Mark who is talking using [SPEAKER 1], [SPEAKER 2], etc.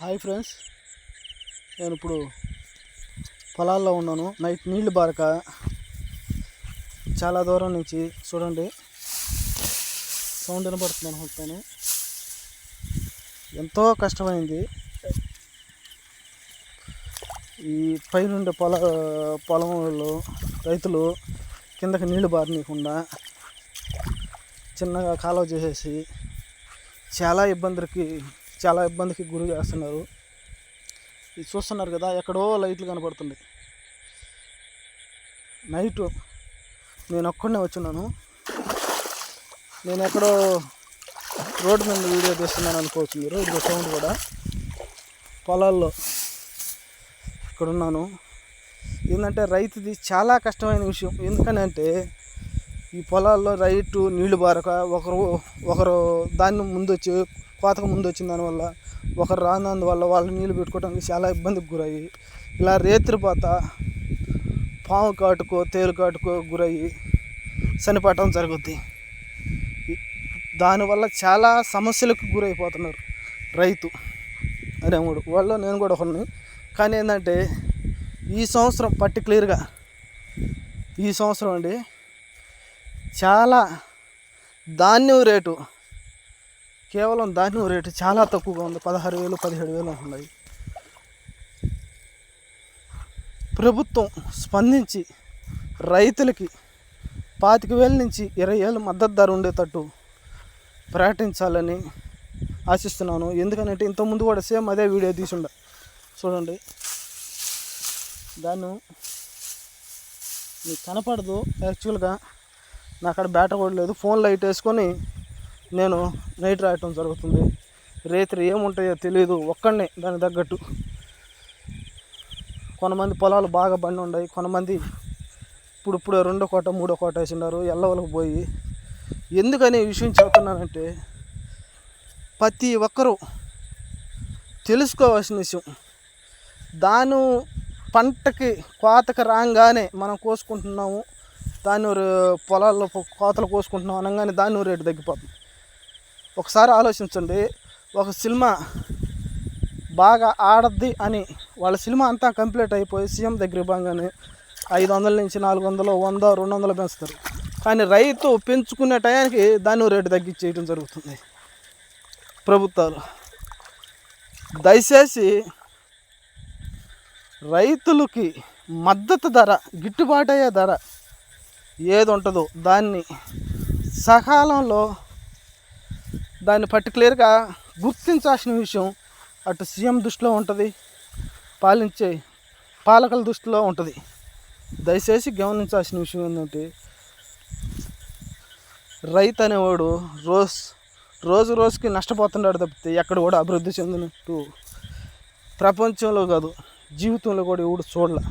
[SPEAKER 1] Hi friends, నేను ఇప్పుడు పొలాల్లో ఉన్నాను. నైట్ నీళ్లు బారక చాలా దూరం నుంచి చూడండి సౌండ్ వినపడుతుంది అనుకుంటాను. ఎంతో కష్టమైంది. ఈ పైనుండే పొలంలో రైతులు కిందకి నీళ్లు బారనీయకుండా చిన్నగా కాలువ చేసేసి చాలా ఇబ్బందికి గురి చేస్తున్నారు. ఇది చూస్తున్నారు కదా, ఎక్కడో లైట్లు కనపడుతుంది. నైటు నేను ఒక్కడనే వచ్చున్నాను. నేను ఎక్కడో రోడ్డు మీద వీడియో తీస్తున్నాను అనుకోవచ్చు మీరు. ఇది సౌండ్ కూడా పొలాల్లో ఇక్కడున్నాను. ఏంటంటే రైతుది చాలా కష్టమైన విషయం. ఎందుకనంటే ఈ పొలాల్లో రైతు నీళ్లు బారక ఒకరు దాన్ని ముందు వచ్చి కోతకు ముందు వచ్చిన దానివల్ల ఒకరు రానందువల్ల వాళ్ళు నీళ్ళు పెట్టుకోవడానికి చాలా ఇబ్బందికి గురయ్యి ఇలా రేత్రిపోత పాము కాటుకో తేలు కాటుకో గురయ్యి చనిపోవటం జరుగుద్ది. దానివల్ల చాలా సమస్యలకు గురైపోతున్నారు రైతు అనేవాడు. వాళ్ళు నేను కూడా ఒకరిని. కానీ ఏంటంటే ఈ సంవత్సరం పర్టిక్యులర్గా ఈ సంవత్సరం అండి చాలా ధాన్యం రేటు, కేవలం ధాన్యం రేటు చాలా తక్కువగా ఉంది. 16,000 17,000 ఉన్నాయి. ప్రభుత్వం స్పందించి రైతులకి 25,000 నుంచి 20,000 మద్దతు ధర ఉండేటట్టు ప్రకటించాలని ఆశిస్తున్నాను. ఎందుకంటే ఇంతకుముందు కూడా సేమ్ అదే వీడియో తీసుండ చూడండి. దాన్ని మీకు కనపడదు. యాక్చువల్గా నా అక్కడ బ్యాటరీ కూడా లేదు. ఫోన్ లైట్ వేసుకొని నేను నైట్ రాయటం జరుగుతుంది. రేత్రి ఏముంటాయో తెలియదు. ఒక్కడనే దానికి తగ్గట్టు. కొంతమంది పొలాలు బాగా బండి ఉన్నాయి. కొంతమంది ఇప్పుడు 2 కోట 3 కోట వేసినారు ఎల్లవలకు పోయి. ఎందుకని ఈ విషయం చెబుతున్నానంటే ప్రతి ఒక్కరూ తెలుసుకోవాల్సిన విషయం. దాని పంటకి కోతకి రాగానే మనం కోసుకుంటున్నాము, దాన్ని పొలాల్లో కోతలు కోసుకుంటున్నాం అనగానే దాన్ని రేటు తగ్గిపోతుంది. ఒకసారి ఆలోచించండి. ఒక సినిమా బాగా ఆడద్ది అని వాళ్ళ సినిమా అంతా కంప్లీట్ అయిపోయి సీఎం దగ్గర బాగానే 500 నుంచి 400 100 200 పెంచుతారు. కానీ రైతు పెంచుకునే టయానికి దాన్ని రేటు తగ్గించేయడం జరుగుతుంది ప్రభుత్వాలు. దయచేసి రైతులకి మద్దతు ధర, గిట్టుబాటు అయ్యే ధర ఏది ఉంటుందో దాన్ని సకాలంలో దాన్ని పర్టికులర్గా గుర్తించాల్సిన విషయం అటు సీఎం దృష్టిలో ఉంటుంది, పాలించే పాలకుల దృష్టిలో ఉంటుంది. దయచేసి గమనించాల్సిన విషయం ఏంటంటే రైతు అనేవాడు రోజుకి నష్టపోతున్నాడు తప్పితే ఎక్కడ కూడా అభివృద్ధి చెందినట్టు ప్రపంచంలో కాదు జీవితంలో కూడా ఎవడు చూడలే.